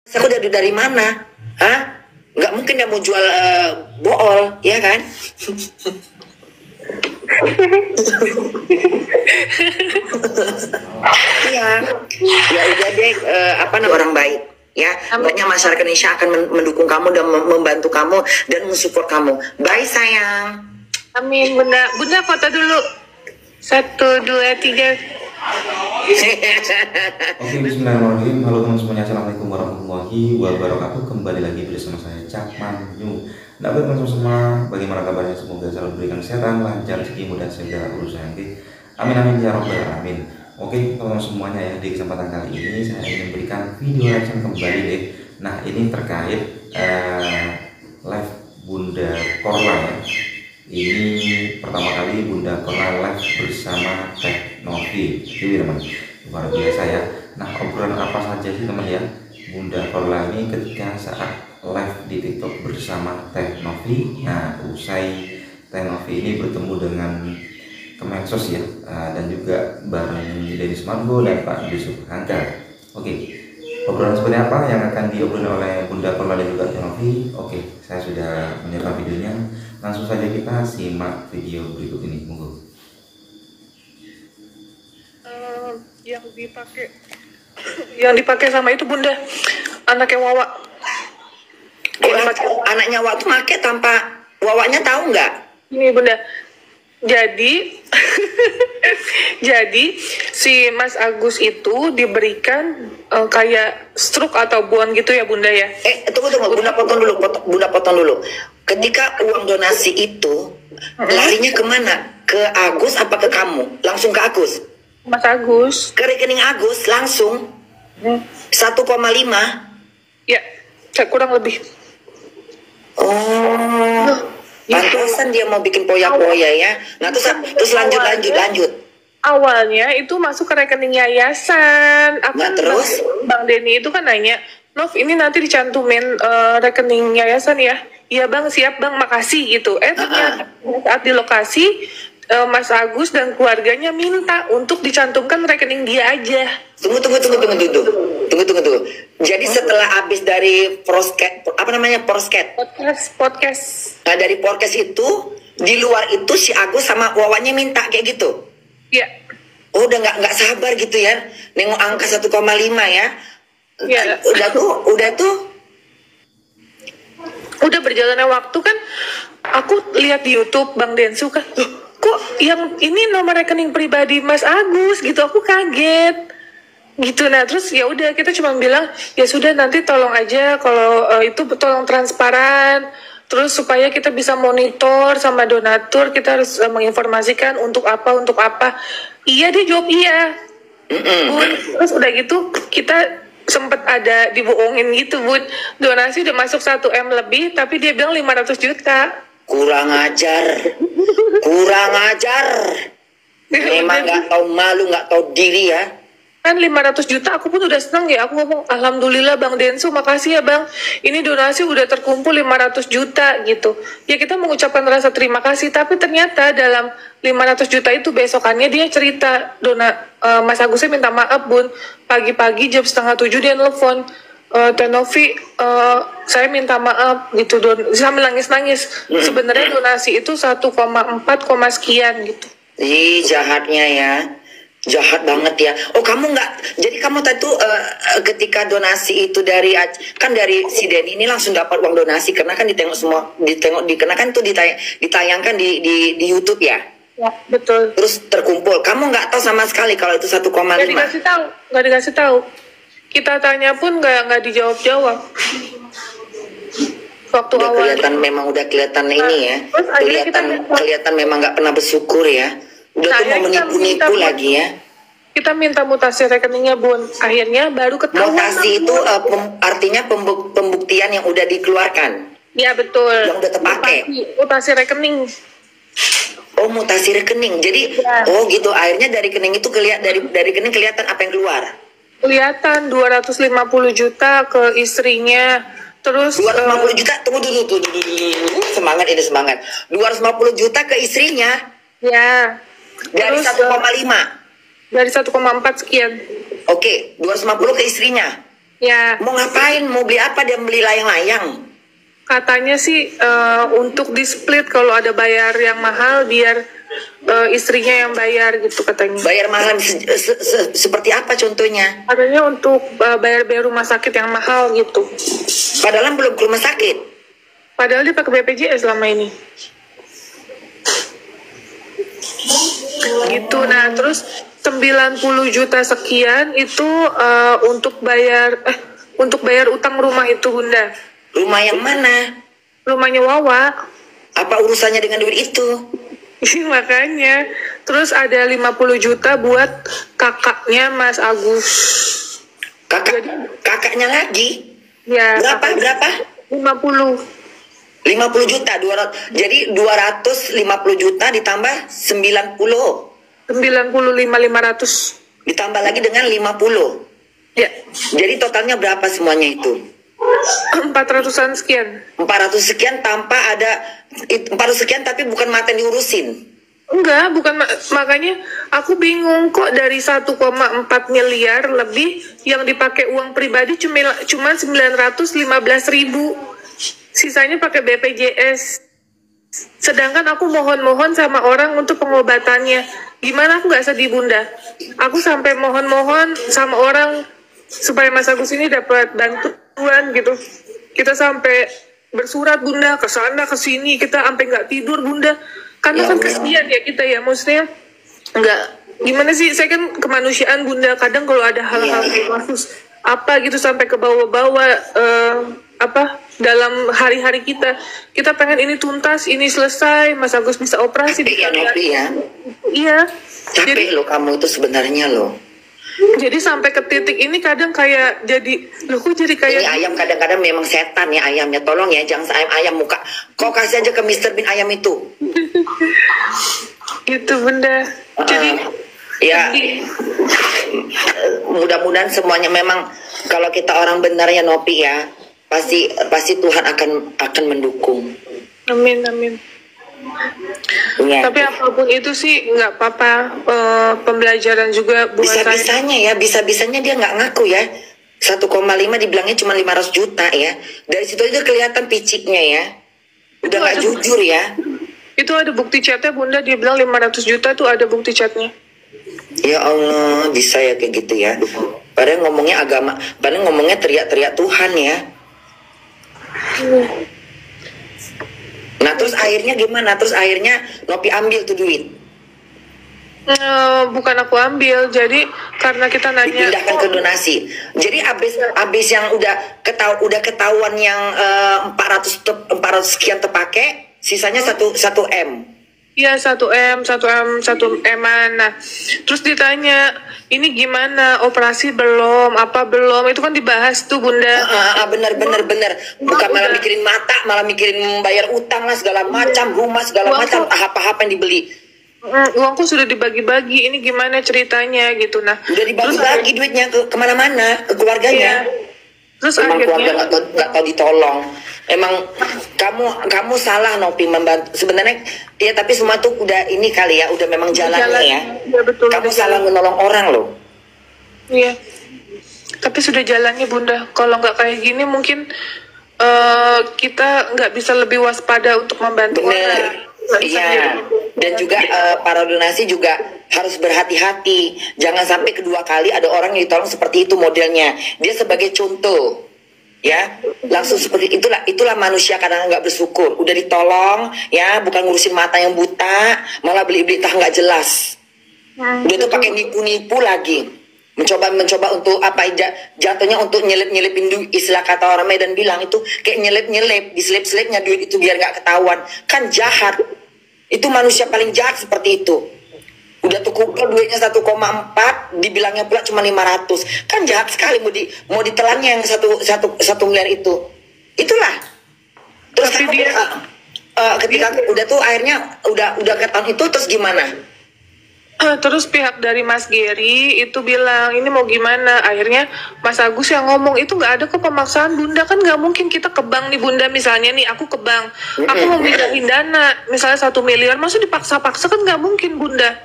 Aku dari mana? Hah? Nggak mungkin dia mau jual bool, ya kan? Iya, ya udah deh, orang baik, ya. Banyak masyarakat Indonesia akan mendukung kamu dan membantu kamu dan mensupport kamu. Bye sayang. Amin, Bunda. Bunda foto dulu. 1, 2, 3. Oke, bismillahirrahmanirrahim. Halo teman semuanya, assalamualaikum warahmatullahi wabarakatuh. Kembali lagi bersama saya Cakman New. Nah, teman-teman semua, bagaimana kabarnya? Semoga selalu diberikan kesehatan, lancar rezeki, mudah segala urusan nanti. Amin amin ya robbal alamin. Oke, teman-teman semuanya ya, di kesempatan kali ini saya ingin memberikan video reaction kembali deh. Nah, ini terkait live Bunda Korla ya. Ini pertama kali Bunda Korla live bersama Teh Novi. Jadi teman, luar biasa ya. Nah, obrolan apa saja sih teman ya Bunda Korla ini ketika saat live di TikTok bersama Teh Novi. Nah, usai Teh Novi ini bertemu dengan Kemensos ya, dan juga bareng Dennis Margo dan Pak Yusuf Hamka. Oke, obrolan seperti apa yang akan diobrolin oleh Bunda Korla dan juga Teh Novi? Oke, saya sudah menyiapkan videonya. Langsung saja kita simak video berikut ini, monggo. Yang dipakai sama itu Bunda, anaknya Wawa. Anaknya Wawa tuh make tanpa Wawanya tahu nggak? Ini Bunda. Jadi si Mas Agus itu diberikan kayak stroke atau buan gitu ya Bunda ya. Tunggu, Bunda potong dulu. Ketika uang donasi itu larinya kemana? Ke Agus apa ke kamu? Langsung ke Agus? Mas Agus. Ke rekening Agus langsung 1,5? Ya, kurang lebih. Oh. Pantesan dia mau bikin poya-poya ya. Nah terus lanjut. Awalnya itu masuk ke rekening yayasan. Nah terus Bang Denny itu kan nanya, Nov ini nanti dicantumin rekening yayasan ya. Iya Bang, siap Bang, makasih gitu. Ternyata saat di lokasi Mas Agus dan keluarganya minta untuk dicantumkan rekening dia aja. Tunggu. Jadi setelah habis dari podcast. Nah dari podcast itu, di luar itu si Agus sama Wawanya minta kayak gitu. Iya. Oh, udah nggak sabar gitu ya, nengok angka 1,5 ya. Iya. Udah tuh. Udah berjalannya waktu kan, aku lihat di YouTube Bang Densu kan, kok yang ini nomor rekening pribadi Mas Agus gitu, aku kaget. Gitu. Nah terus ya udah kita cuma bilang ya sudah nanti tolong aja kalau itu tolong transparan, terus supaya kita bisa monitor sama donatur, kita harus menginformasikan untuk apa. Iya, dia jawab iya. Bun, terus udah gitu kita sempet ada dibohongin gitu Bun, donasi udah masuk 1M lebih tapi dia bilang 500 juta. Kurang ajar. Memang nggak tahu malu, nggak tahu diri ya. Kan 500 juta aku pun udah seneng ya, aku ngomong alhamdulillah Bang Densu, makasih ya Bang, ini donasi udah terkumpul 500 juta gitu ya. Kita mengucapkan rasa terima kasih, tapi ternyata dalam 500 juta itu besokannya dia cerita, Mas Agusnya minta maaf Bun, pagi-pagi jam 6:30 dia nelfon, Teh Novi, saya minta maaf gitu, sambil nangis-nangis. Sebenarnya donasi itu 1,4, sekian gitu. Ih, jahatnya ya. Jahat banget ya. Oh, kamu nggak, jadi kamu tadi tuh ketika donasi itu dari si Denny ini langsung dapat uang donasi karena kan dikenakan tuh ditayangkan di YouTube ya. Ya, betul. Terus terkumpul. Kamu nggak tahu sama sekali kalau itu 1,5. Nggak dikasih tahu. Kita tanya pun nggak dijawab. Waktu udah awal kelihatan memang udah kelihatan ini ya. Kelihatan memang nggak pernah bersyukur ya. Udah tuh mau menipu lagi ya. Kita minta mutasi rekeningnya Bun. Akhirnya baru ketahuan. Mutasi itu artinya pembuktian yang udah dikeluarkan. Iya betul. Yang udah terpakai. Mutasi rekening. Oh, mutasi rekening. Jadi oh gitu. Akhirnya dari rekening itu dari rekening kelihatan apa yang keluar. Kelihatan 250 juta ke istrinya. Terus 250 juta. Tunggu. Semangat. 250 juta ke istrinya. Ya. Dari 1,5. Dari 1,4 sekian. Oke, 250 ke istrinya. Ya, Mau ngapain? Mau beli apa? Dia beli layang-layang. katanya sih untuk di split kalau ada bayar yang mahal biar istrinya yang bayar gitu katanya. Bayar mahal seperti apa contohnya? Katanya untuk bayar-bayar rumah sakit yang mahal gitu. Padahal belum ke rumah sakit. Padahal dia pakai BPJS selama ini. Gitu. Nah, terus 90 juta sekian itu untuk bayar utang rumah itu, Bunda. Rumah yang mana? Rumahnya Wawa. Apa urusannya dengan duit itu? Makanya. Terus ada 50 juta buat kakaknya Mas Agus. Kakaknya lagi? Ya. Berapa? 50. 50 juta. 200, jadi 250 juta ditambah 90. 95.500. Ditambah lagi dengan 50. Ya. Jadi totalnya berapa semuanya itu? 400-an sekian. 400 sekian tanpa ada 400 sekian tapi bukan mata yang diurusin. Enggak, bukan makanya aku bingung kok dari 1,4 miliar lebih yang dipakai uang pribadi cuma 915.000. Sisanya pakai BPJS. Sedangkan aku mohon-mohon sama orang untuk pengobatannya. Gimana aku nggak sedih, Bunda? Aku sampai mohon-mohon sama orang supaya Mas Agus ini dapat bantuan gitu. Kita sampai bersurat, Bunda, ke sana ke sini, kita sampai nggak tidur, Bunda. Karena kan kesian ya kita ya, maksudnya nggak gimana sih, saya kan kemanusiaan, Bunda. Kadang kalau ada hal-hal kasus apa gitu sampai ke bawah-bawah dalam hari-hari kita pengen ini tuntas, ini selesai, Mas Agus bisa operasi. Iya. Capek loh kamu itu sebenarnya loh. Jadi sampai ke titik ini kadang kayak kok jadi kayak ini ayam kadang-kadang memang setan ya ayamnya. Tolong ya jangan ayam muka. Kau kasih aja ke Mr. Bean ayam itu. Itu, Bunda. Jadi ya mudah-mudahan semuanya memang kalau kita orang benar ya Nopi ya pasti Tuhan akan mendukung. Amin. Ya. Tapi apapun itu sih nggak apa-apa, pembelajaran juga buat saya. Bisa-bisanya dia nggak ngaku ya. 1,5 dibilangnya cuma 500 juta ya. Dari situ aja kelihatan piciknya ya. Udah nggak jujur ya. Itu ada bukti chatnya, Bunda. Dia bilang 500 juta tuh ada bukti chatnya. Ya Allah, bisa ya kayak gitu ya. Padahal ngomongnya agama, padahal ngomongnya teriak-teriak Tuhan ya. Nah terus akhirnya gimana? Terus akhirnya Nopi ambil tuh duit. Bukan aku ambil, jadi karena kita nanya. Dipindahkan ke donasi. Jadi abis yang udah ketahuan yang 400 sekian terpakai, sisanya 1 M. Iya 1 M-an. Nah, terus ditanya, ini gimana, operasi belum, apa belum? Itu kan dibahas tuh, Bunda. Bener. Bukan malah mikirin mata, malah mikirin bayar utang lah segala macam, rumah segala macam, tahap-tahap yang dibeli. Uangku sudah dibagi-bagi, ini gimana ceritanya gitu. Nah, udah dibagi-bagi duitnya kemana-mana, ke keluarganya. Iya. Terus emang akhirnya keluarga nggak tahu ditolong. Emang kamu salah Nopi membantu sebenarnya ya, tapi semua tuh udah ini kali ya, udah memang jalannya ya. Ya betul, kamu salah menolong orang loh. Iya. Tapi sudah jalannya, Bunda. Kalau nggak kayak gini mungkin kita nggak bisa lebih waspada untuk membantu orang. Iya. Dan juga para donasi juga harus berhati-hati. Jangan sampai kedua kali ada orang yang ditolong seperti itu modelnya. Dia sebagai contoh, ya langsung seperti itulah manusia kadang nggak bersyukur. Udah ditolong, ya bukan ngurusin mata yang buta, malah beli entah nggak jelas. Udah tuh pakai nipu-nipu lagi. Mencoba untuk jatuhnya untuk nyelip-nyelipin duit. Istilah kata orang Medan bilang itu kayak nyelip-nyelip, diselip-selipnya duit itu biar nggak ketahuan. Kan jahat. Itu manusia paling jahat seperti itu. Udah tuh kumpul duitnya 1,4, dibilangnya pula cuma 500. Kan jahat sekali mau ditelannya yang 1 miliar itu. Itulah. Terus ketika udah tuh akhirnya udah ketahuan itu, terus gimana? Terus pihak dari Mas Geri itu bilang ini mau gimana. Akhirnya Mas Agus yang ngomong itu nggak ada kok pemaksaan, Bunda. Kan nggak mungkin kita ke bank nih, Bunda. Misalnya nih aku ke bank, aku mau mindahin dana misalnya 1 miliar, maksud dipaksa-paksa kan nggak mungkin, Bunda.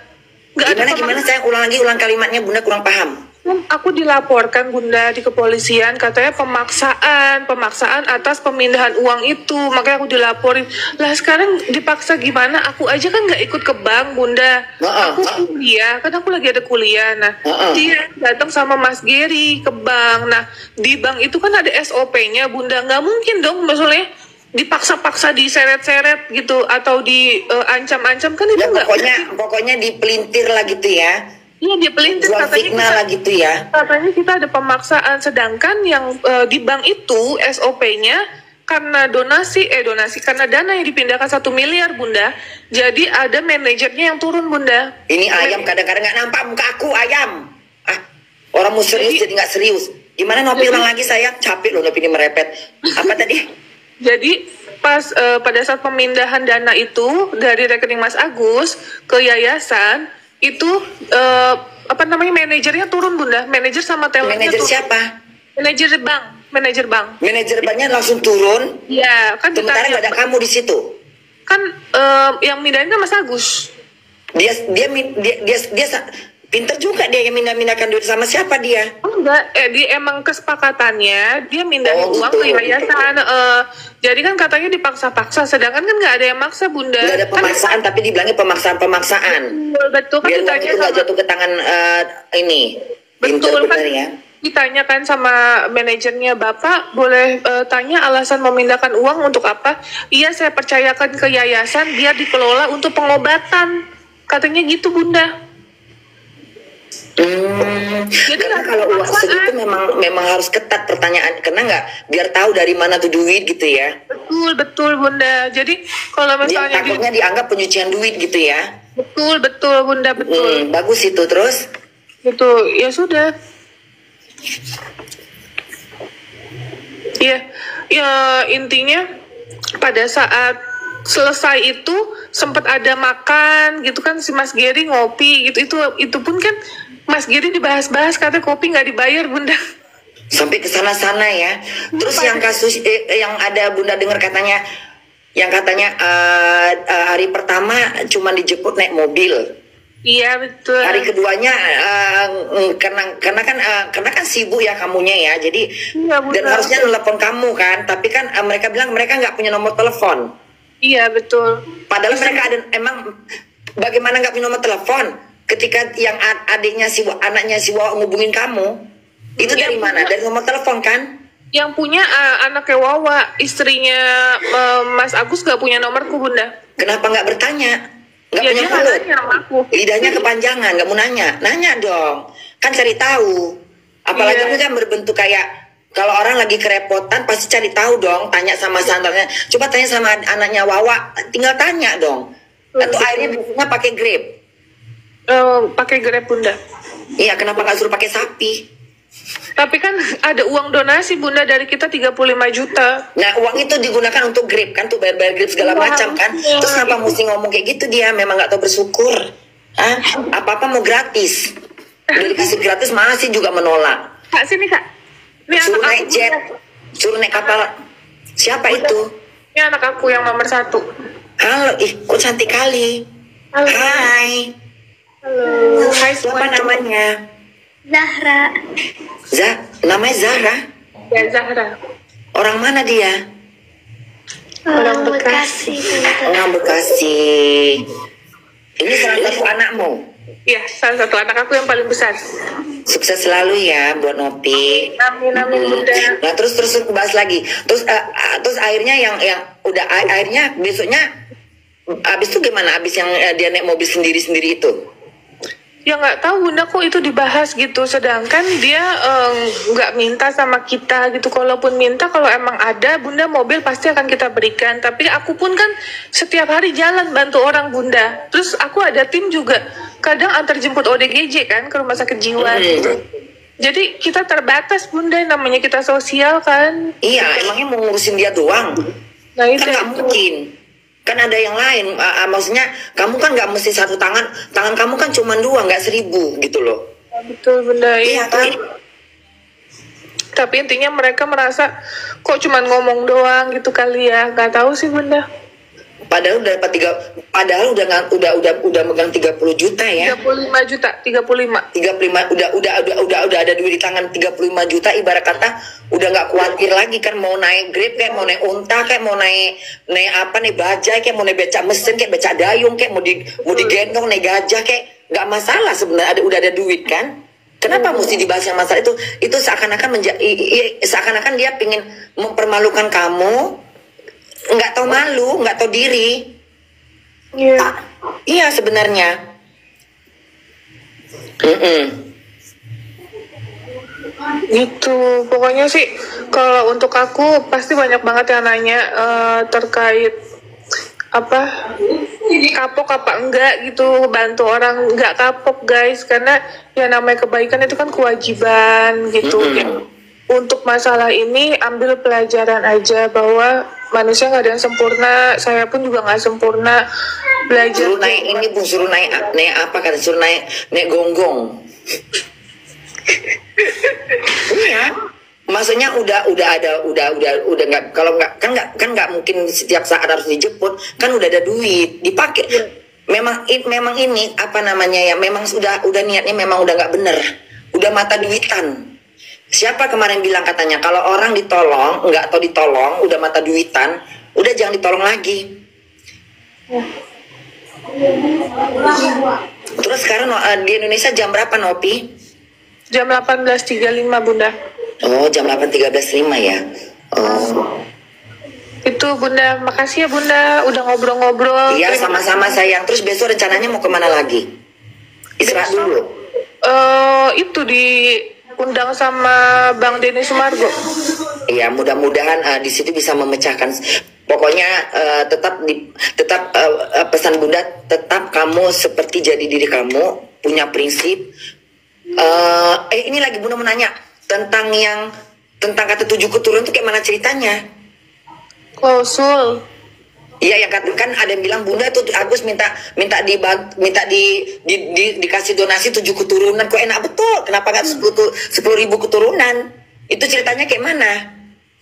Nggak ada Gimana saya ulang kalimatnya, Bunda kurang paham. Aku dilaporkan Bunda di kepolisian, katanya pemaksaan atas pemindahan uang itu, makanya aku dilaporin. Lah sekarang dipaksa gimana? Aku aja kan nggak ikut ke bank Bunda. Aku kuliah, kan aku lagi ada kuliah. Nah, dia datang sama Mas Geri ke bank. Nah, di bank itu kan ada SOP-nya Bunda. Nggak mungkin dong, maksudnya dipaksa-paksa diseret-seret gitu atau diancam-ancam kan itu Ya nggak. pokoknya dipelintir lah gitu ya. Iya, dia pelintir, Jual katanya fitnah lah gitu ya. katanya kita ada pemaksaan, sedangkan yang di bank itu SOP-nya karena donasi karena dana yang dipindahkan 1 miliar Bunda, jadi ada manajernya yang turun Bunda. Ini ayam kadang-kadang nggak nampak muka aku ayam. Orang mau serius jadi nggak serius. Gimana Nopi ulang lagi saya? Capek loh Nopi ini merepet. Apa tadi? Jadi pas pada saat pemindahan dana itu dari rekening Mas Agus ke yayasan itu manajernya turun Bunda, manajer sama tellernya Manajer turun. siapa? Manajer bank. Manajer banknya langsung turun. Iya, kan Sementara nggak ada kamu di situ. kan yang mindahin kan Mas Agus. Dia pinter juga dia yang mindah-mindahkan duit sama siapa dia? Enggak, dia emang kesepakatannya dia mindahin Oh, uang gitu. ke yayasan. Jadi kan katanya dipaksa-paksa, sedangkan kan nggak ada yang maksa Bunda. Nggak ada pemaksaan tapi dibilangnya pemaksaan. Betul kan, Biar uang ditanya itu nggak sama jatuh ke tangan ini. Pinter betul kan, bener ya. ditanyakan sama manajernya, Bapak boleh tanya alasan memindahkan uang untuk apa? Iya, saya percayakan ke yayasan biar dikelola untuk pengobatan, katanya gitu Bunda. Jadi Karena nggak ada kalau uang pemaksaan. segitu memang harus ketat pertanyaan, karena nggak biar tahu dari mana tuh duit gitu ya. Betul Bunda. Jadi kalau Dia misalnya takutnya dianggap pencucian duit gitu ya. betul Bunda, betul. Bagus itu terus. Gitu, ya sudah. Ya intinya pada saat selesai itu sempat ada makan gitu kan, si Mas Geri ngopi gitu, itu pun kan Mas Geri dibahas-bahas katanya kopi nggak dibayar Bunda. Sampai ke sana-sana ya. Terus yang kasus yang ada Bunda dengar katanya, yang katanya hari pertama cuma dijemput naik mobil. Iya betul. Hari keduanya karena kan sibuk ya kamunya ya. Jadi Iya, Bunda. dan harusnya nelpon kamu kan, tapi kan mereka bilang mereka nggak punya nomor telepon. Iya betul. Padahal mereka ada, emang bagaimana nggak punya nomor telepon ketika yang anaknya si Wawa ngubungin kamu itu Iya, dari mana? Dari nomor telepon kan? Yang punya anaknya Wawa, istrinya Mas Agus gak punya nomorku Bunda. Kenapa nggak bertanya? Nggak Ya punya dia nggak mulut? nanya sama aku. Lidahnya kepanjangan, nggak mau nanya dong. Kan cari tahu. Apalagi Iya. ini kan berbentuk kayak kalau orang lagi kerepotan pasti cari tahu dong, tanya sama sandarnya. Coba tanya sama anaknya Wawa, tinggal tanya dong. Atau akhirnya biasanya pakai Grab. Pakai Grab Bunda. Iya, kenapa nggak suruh pakai sapi? Tapi kan ada uang donasi Bunda dari kita 35 juta. Nah, uang itu digunakan untuk Grab kan, tuh bayar Grab segala Iya, macam kan. iya. Terus kenapa mesti ngomong kayak gitu dia? Memang nggak tahu bersyukur. Apa-apa mau gratis. Udah dikasih gratis masih juga menolak. Kak sini Kak. Ini Suruh anak naik aku. jet, suruh naik kapal. Siapa itu? Ini anak aku yang nomor 1. Halo, kok cantik kali. Halo. Hai, Halo. Hai siapa semuanya. namanya? Zahra. Namanya Zahra. Ya Zahra. Orang mana dia? Orang Bekasi. Orang Bekasi. Ini salah satu anakmu. Iya, salah satu anak aku yang paling besar. Sukses selalu ya buat Nopi. Amin Bunda. Nah terus bahas lagi. Terus akhirnya yang udah akhirnya besoknya abis itu gimana? Abis yang dia naik mobil sendiri itu? Ya nggak tahu Bunda kok itu dibahas gitu, sedangkan dia nggak minta sama kita gitu. Kalaupun minta, kalau emang ada Bunda mobil pasti akan kita berikan. Tapi aku pun kan setiap hari jalan bantu orang Bunda. Terus aku ada tim juga, kadang antar jemput ODGJ kan ke rumah sakit jiwa gitu. Jadi kita terbatas Bunda, namanya kita sosial kan. Iya, emangnya mau ngurusin dia doang? Nah itu Kan nggak mungkin. Kan ada yang lain. Maksudnya kamu kan nggak mesti satu tangan kamu kan cuma 2, nggak 1000 gitu loh. betul Bunda. Iya kan? Tapi intinya mereka merasa kok cuma ngomong doang gitu kali ya. Nggak tahu sih Bunda. Padahal udah dapat padahal udah megang 30 juta ya. 35 juta, 35. 35 udah ada duit di tangan 35 juta, ibarat kata udah nggak khawatir lagi kan mau naik Grab kayak mau naik unta kayak mau naik apa nih bajai kayak mau naik becak mesin kayak becak dayung kayak mau digendong naik gajah kayak nggak masalah sebenarnya, udah ada duit kan. Kenapa mesti dibahas yang masalah itu? Itu seakan-akan dia pingin mempermalukan kamu, nggak tahu malu, nggak tahu diri. Iya. Iya sebenarnya. Gitu, pokoknya sih kalau untuk aku pasti banyak banget yang nanya terkait apa kapok apa enggak gitu, bantu orang. Enggak kapok guys, karena ya namanya kebaikan itu kan kewajiban gitu. Ya, untuk masalah ini ambil pelajaran aja bahwa manusia nggak ada yang sempurna, saya pun juga nggak sempurna. Belajar Suruh naik ini pun suruh naik apa kan, suruh naik gonggong. Iya. Maksudnya udah nggak, kalau nggak kan nggak mungkin setiap saat harus dijemput, kan udah ada duit dipakai. Memang ini apa namanya ya, memang udah niatnya memang udah nggak bener, udah mata duitan. Siapa kemarin bilang katanya kalau orang ditolong nggak atau ditolong udah mata duitan, udah jangan ditolong lagi. Terus sekarang di Indonesia jam berapa Nopi? jam 18.35 Bunda. Oh, jam 8.13.05 ya. Oh. Itu Bunda, makasih ya Bunda udah ngobrol-ngobrol. Iya, sama-sama sayang. Terus besok rencananya mau kemana lagi? Istirahat dulu. Itu diundang sama Bang Denny Sumargo. Iya, mudah-mudahan di situ bisa memecahkan. Pokoknya tetap pesan Bunda, tetap kamu seperti jadi diri kamu, punya prinsip. Ini lagi Bunda mau nanya tentang kata 7 keturunan itu kayak mana ceritanya? Klausul. Iya, yang katakan ada yang bilang Bunda tuh Agus minta dikasih donasi 7 keturunan. Kok enak betul? Kenapa nggak 10.000 keturunan? Itu ceritanya kayak mana?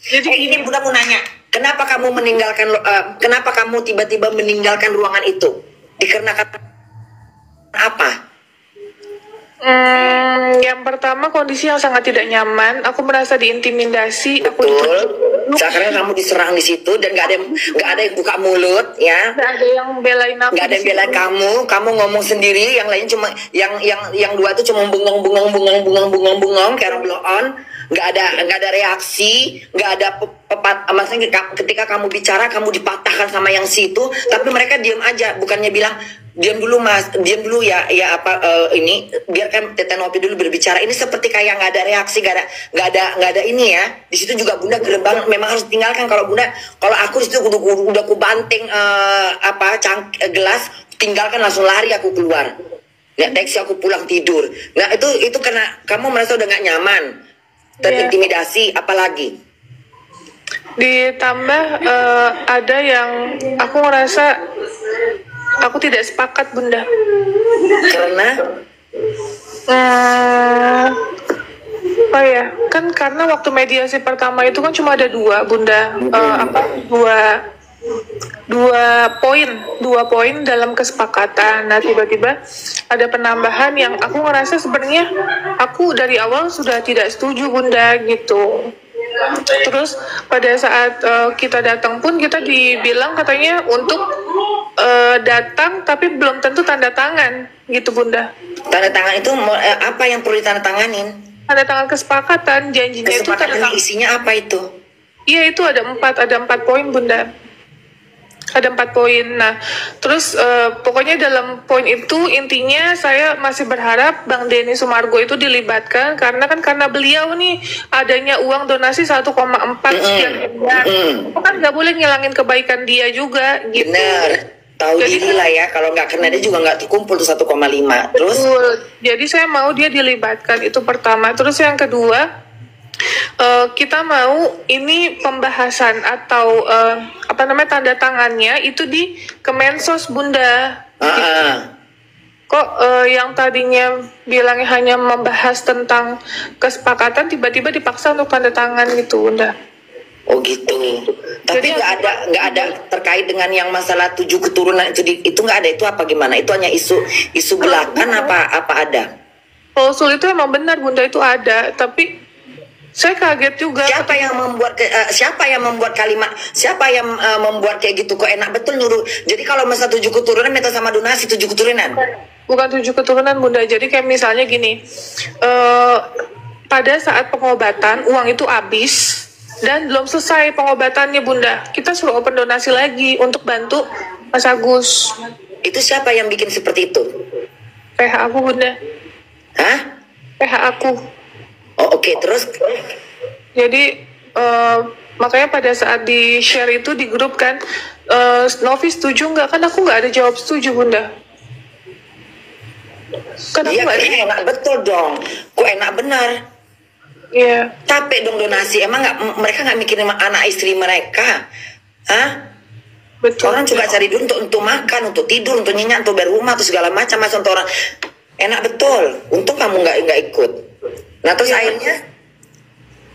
Jadi ini Bunda mau nanya, kenapa kamu tiba-tiba meninggalkan ruangan itu? Dikarenakan apa? Yang pertama kondisi yang sangat tidak nyaman. Aku merasa diintimidasi. Betul. Sekarang kamu diserang di situ dan nggak ada yang buka mulut, ya. Nggak ada yang belain aku. Nggak ada yang belain kamu. Kamu ngomong sendiri. Yang lain cuma yang dua tuh cuma bengong kayak orang blow on. Nggak ada reaksi. Nggak ada maksudnya ketika kamu bicara kamu dipatahkan sama yang situ. Tapi mereka diam aja. Bukannya bilang diam dulu mas, diam dulu ya ini biarkan Tete Nopi dulu berbicara. Ini seperti kayak nggak ada reaksi, nggak ada ini ya. Di situ juga Bunda gerbang memang harus tinggalkan. Kalau aku di situ udah aku banting gelas, tinggalkan langsung lari aku keluar. Nggak teksi aku pulang tidur. Nah itu karena kamu merasa udah nggak nyaman, terintimidasi, apalagi. Ditambah ada yang aku ngerasa aku tidak sepakat Bunda. Karena kan karena waktu mediasi pertama itu kan cuma ada 2 Bunda. Dua poin dalam kesepakatan. Nah tiba-tiba ada penambahan yang aku ngerasa sebenarnya aku dari awal sudah tidak setuju Bunda gitu. Terus pada saat kita datang pun kita dibilang katanya untuk datang tapi belum tentu tanda tangan gitu Bunda. Tanda tangan itu apa yang perlu ditandatanganin? Tanda tangan kesepakatan, janjinya itu tanda tangan. Isinya apa itu? Iya itu ada 4 poin Bunda. Ada 4 poin. Nah, terus pokoknya dalam poin itu intinya saya masih berharap Bang Denny Sumargo itu dilibatkan karena beliau nih adanya uang donasi 1,4 sekian miliar. Itu kan nggak boleh ngilangin kebaikan dia juga gitu. Benar. Tahu diri lah ya, kalau nggak kena dia juga nggak terkumpul tuh 1,5. Terus? Betul. Jadi saya mau dia dilibatkan, itu pertama. Terus yang kedua, kita mau ini pembahasan atau tanda tangannya itu di Kemensos Bunda. Kok yang tadinya bilangnya hanya membahas tentang kesepakatan tiba-tiba dipaksa untuk tanda tangan gitu Bunda. Oh gitu. Tapi Jadi nggak ada terkait dengan yang masalah 7 keturunan itu nggak ada. Itu apa gimana? Itu hanya isu belakang apa ada? klausul itu emang benar Bunda, itu ada, tapi saya kaget juga. Siapa yang membuat kalimat? Siapa yang membuat kayak gitu? Kok enak betul nyuruh. Jadi kalau masa 7 keturunan minta sama donasi 7 keturunan. Bukan 7 keturunan Bunda, jadi kayak misalnya gini, pada saat pengobatan uang itu habis dan belum selesai pengobatannya Bunda, kita suruh open donasi lagi untuk bantu Mas Agus. Itu siapa yang bikin seperti itu? PH aku Bunda, Hah? PH aku. Oh oke, terus Jadi makanya pada saat di share itu di grup kan, Novi setuju nggak? Kan aku nggak ada jawab setuju Bunda. Kan aku iya nggak ada. kayaknya enak betul dong. Kok enak benar? Iya. Capek dong donasi. Emang mereka nggak mikirin anak istri mereka? Hah? Betul. Orang juga cari duit untuk makan, untuk tidur, untuk nyenyak, untuk bayar rumah, untuk segala macam untuk orang. Enak betul. Untung kamu nggak ikut. Nah terus akhirnya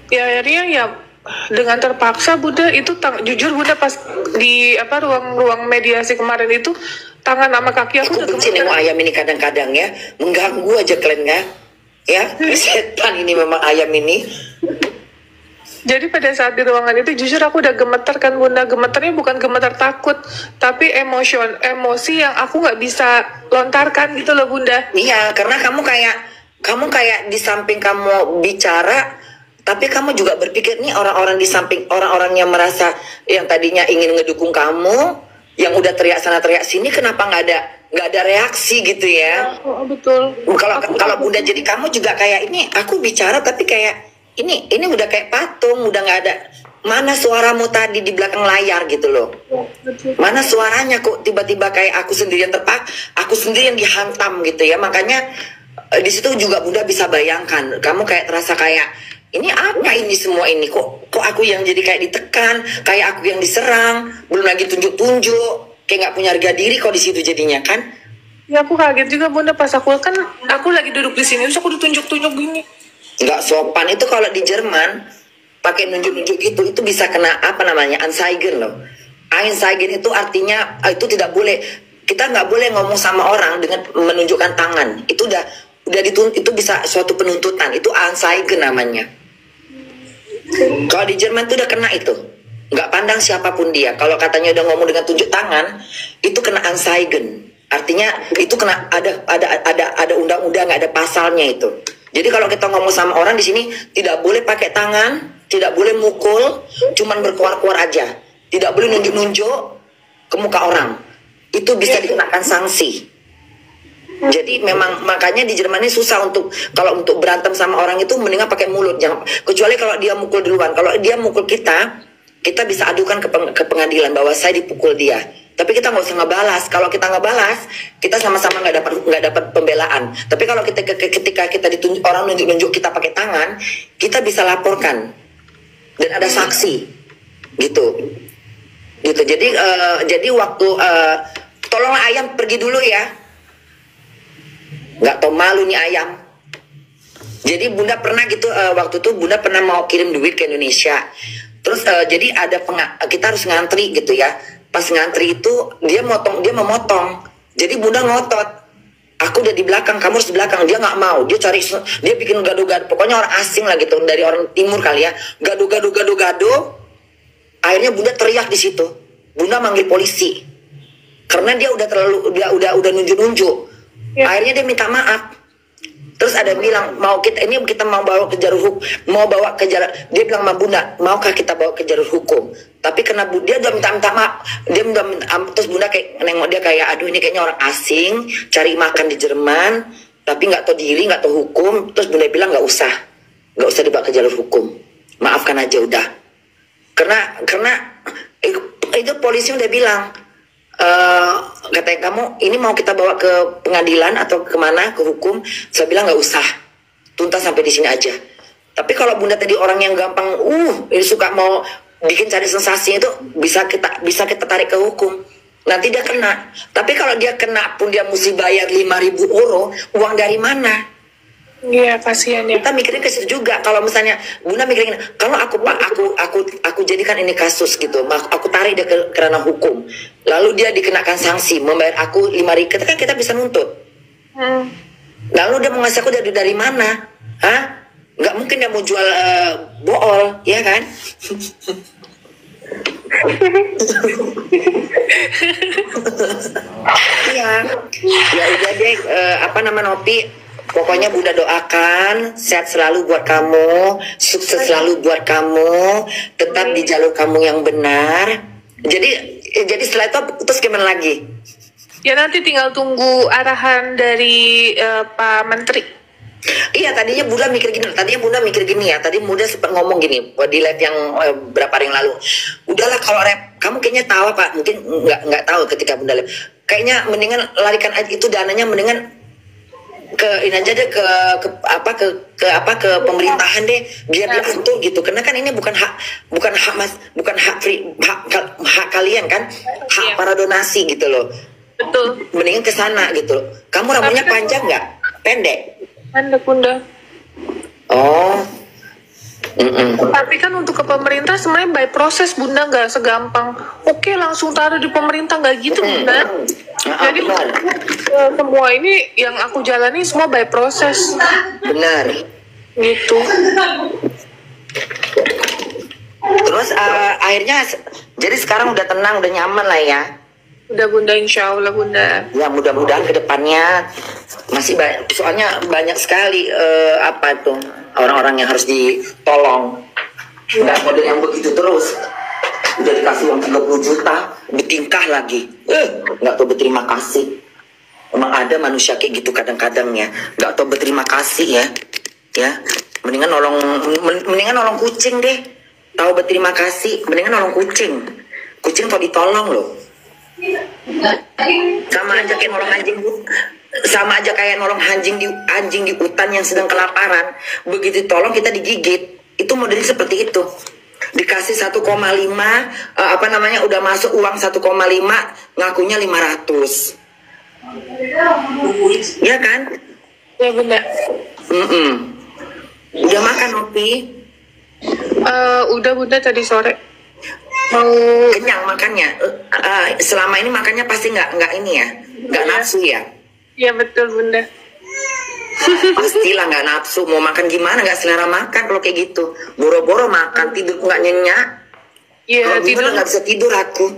Ya akhirnya ya dengan terpaksa Bunda itu jujur Bunda pas di ruang mediasi kemarin itu tangan sama kaki aku aku udah benci nengok ayam ini kadang-kadang ya, mengganggu aja kalian nggak? Ya setan ini memang ayam ini. Jadi pada saat di ruangan itu jujur aku udah gemeter kan Bunda. Gemeternya bukan gemeter takut, tapi emosi yang aku nggak bisa lontarkan gitu loh Bunda. Iya, karena kamu kayak di samping kamu bicara, tapi kamu juga berpikir nih orang-orang di samping, orang-orang yang merasa yang tadinya ingin ngedukung kamu, yang udah teriak sana teriak sini, kenapa nggak ada reaksi gitu ya? Oh, betul. Kalau Bunda jadi kamu juga kayak ini, aku bicara tapi kayak ini udah kayak patung, udah nggak ada. Mana suaramu tadi di belakang layar gitu loh? Mana suaranya kok tiba-tiba kayak aku sendiri aku sendiri yang dihantam gitu ya? Makanya di situ juga Bunda bisa bayangkan, kamu kayak terasa kayak ini apa ini semua ini kok aku yang jadi kayak ditekan, kayak aku yang diserang, belum lagi tunjuk-tunjuk, kayak nggak punya harga diri kok di situ jadinya kan? Ya aku kaget juga Bunda pas aku lagi duduk di sini terus aku ditunjuk-tunjuk gini. Nggak sopan itu kalau di Jerman pakai nunjuk-nunjuk itu bisa kena apa namanya Anzeigen loh. Anzeigen itu artinya itu tidak boleh, kita nggak boleh ngomong sama orang dengan menunjukkan tangan. Itu itu bisa suatu penuntutan, itu Anzeigen namanya. Kalau di Jerman tuh udah kena itu, nggak pandang siapapun dia. Kalau katanya udah ngomong dengan tunjuk tangan, itu kena Anzeigen. Artinya itu kena ada undang-undang, ada pasalnya itu. Jadi kalau kita ngomong sama orang di sini tidak boleh pakai tangan, tidak boleh mukul, cuman berkuar-kuar aja. Tidak boleh nunjuk-nunjuk ke muka orang. Itu bisa dikenakan sanksi. Jadi memang makanya di Jerman ini susah kalau untuk berantem sama orang itu mendingan pakai mulut, jangan, kecuali kalau dia mukul duluan. Kalau dia mukul kita bisa adukan ke pengadilan bahwa saya dipukul dia. Tapi kita nggak usah ngebalas. Kalau kita ngebalas, kita sama-sama nggak dapat pembelaan. Tapi kalau ketika kita ditunjuk orang nunjuk kita pakai tangan, kita bisa laporkan dan ada saksi, gitu. Jadi waktu tolonglah ayam pergi dulu ya. Nggak tau malu nih ayam. Jadi Bunda pernah gitu waktu itu Bunda pernah mau kirim duit ke Indonesia. Terus jadi kita harus ngantri gitu ya. Pas ngantri itu dia memotong. Jadi Bunda ngotot. Aku udah di belakang, kamu harus di belakang. Dia nggak mau. Dia bikin gaduh-gaduh. Pokoknya orang asing lah gitu, dari orang timur kali ya. Gaduh. Akhirnya Bunda teriak di situ. Bunda manggil polisi. Karena dia udah nunjuk-nunjuk. Ya. Akhirnya dia minta maaf. Terus ada yang bilang kita mau bawa ke jalur hukum, dia bilang sama Bunda, maukah kita bawa ke jalur hukum? Tapi karena dia udah minta maaf, terus Bunda kayak nengok dia kayak aduh ini kayaknya orang asing cari makan di Jerman, tapi nggak tahu diri, nggak tahu hukum. Terus Bunda bilang nggak usah dibawa ke jalur hukum, maafkan aja udah. Karena itu polisi udah bilang. Katanya kamu ini mau kita bawa ke pengadilan atau kemana, ke hukum? Saya bilang nggak usah, tuntas sampai di sini aja. Tapi kalau Bunda tadi orang yang gampang ini suka mau bikin cari sensasi itu bisa kita tarik ke hukum, nanti dia kena. Tapi kalau dia kena pun dia mesti bayar 5.000 euro, uang dari mana? Iya, kasihan ya. Kita mikirin ke situ juga. Kalau misalnya Bunda mikirin, kalau aku jadikan ini kasus gitu, aku tarik dia ke ranah hukum, lalu dia dikenakan sanksi, membayar aku 5 ribu, kan kita bisa nuntut. Lalu dia mau ngasih aku dari mana? Hah? Nggak mungkin dia mau jual bool, ya kan? Iya, ya udah deh. Apa nama Nopi? Pokoknya Bunda doakan sehat selalu buat kamu, sukses selalu buat kamu, tetap di jalur kamu yang benar. Jadi setelah itu terus gimana lagi? Ya nanti tinggal tunggu arahan dari Pak Menteri. Iya, tadinya Bunda mikir gini ya. Tadi Bunda sempat ngomong gini di live yang berapa hari yang lalu. Udahlah kalau rep, kamu kayaknya tahu Pak, mungkin nggak tahu ketika Bunda live. Kayaknya mendingan larikan aja itu dananya, mendingan ke ini aja deh, ke pemerintahan deh, biar diatur gitu. Karena kan ini bukan hak kalian kan, hak para donasi gitu loh. Betul. Mendingan ke sana gitu. Kamu rambutnya panjang nggak? Pendek? Pendek Bunda. Oh. Tapi kan untuk ke pemerintah sebenarnya by proses Bunda, nggak segampang oke langsung taruh di pemerintah, nggak gitu Bunda. Jadi semua ini yang aku jalani semua by proses. Benar. Gitu. Terus akhirnya jadi sekarang udah tenang, udah nyaman lah ya. Udah Bunda, insya Allah Bunda. Ya mudah-mudahan kedepannya masih banyak, soalnya banyak sekali apa tuh orang-orang yang harus ditolong. Nggak model yang begitu terus. Udah dikasih uang 30 juta, bertingkah lagi. Nggak tahu berterima kasih. Emang ada manusia kayak gitu kadang-kadang ya. Nggak tahu berterima kasih ya. Ya, mendingan nolong kucing deh. Tahu berterima kasih, mendingan nolong kucing. Kucing kok ditolong loh. Sama aja kayak nolong anjing, Bu. Sama aja kayak nolong anjing di hutan yang sedang kelaparan. Begitu tolong kita digigit. Itu modelnya seperti itu. Dikasih 1,5 udah masuk uang 1,5, ngakunya 500. Ya kan? Ya Bunda. Udah makan Nopi? Udah Bunda tadi sore. Mau Kenyang makannya? Selama ini makannya pasti nggak ini ya, nggak nafsu ya? Iya betul Bunda. Pastilah nggak nafsu, mau makan gimana, nggak selera makan kalau kayak gitu. Boro-boro makan, tidur nggak nyenyak. Iya Kalau tidur nggak bisa tidur aku.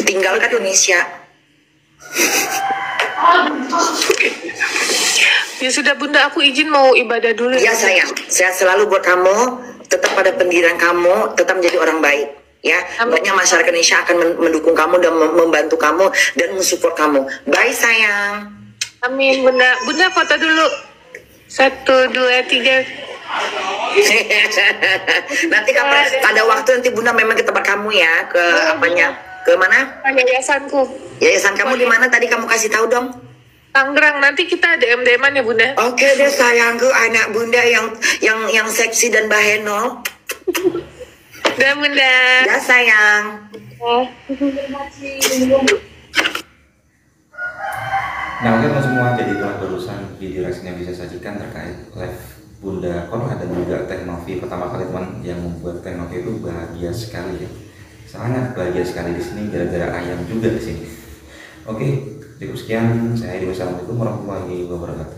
Tinggalkan Indonesia. Ya sudah Bunda, aku izin mau ibadah dulu Ya sayang, sehat selalu buat kamu. Tetap pada pendirian kamu, tetap menjadi orang baik. Ya, banyak masyarakat Indonesia akan mendukung kamu dan membantu kamu dan mensupport kamu. Bye sayang. Amin Bunda. Bunda foto dulu. 1, 2, 3. Nanti kapan ada waktu nanti Bunda memang ke tempat kamu ya, ke apanya? Ke mana? Yayasanku. Yayasan kamu di mana tadi kamu kasih tahu dong? Tangerang, nanti kita DM-an ya Bunda. Oke deh sayangku, anak Bunda yang seksi dan baheno. Udah Bunda. Ya sayang. Nah oke teman semua, jadi telah barusan video reaction yang bisa sajikan terkait live Bunda Korla dan juga Teh Novi. Pertama kali teman yang membuat Teh Novi itu bahagia sekali ya, sangat bahagia sekali di sini gara-gara ayam juga di sini. Oke, cukup sekian. Saya Wassalamualaikum warahmatullahi wabarakatuh.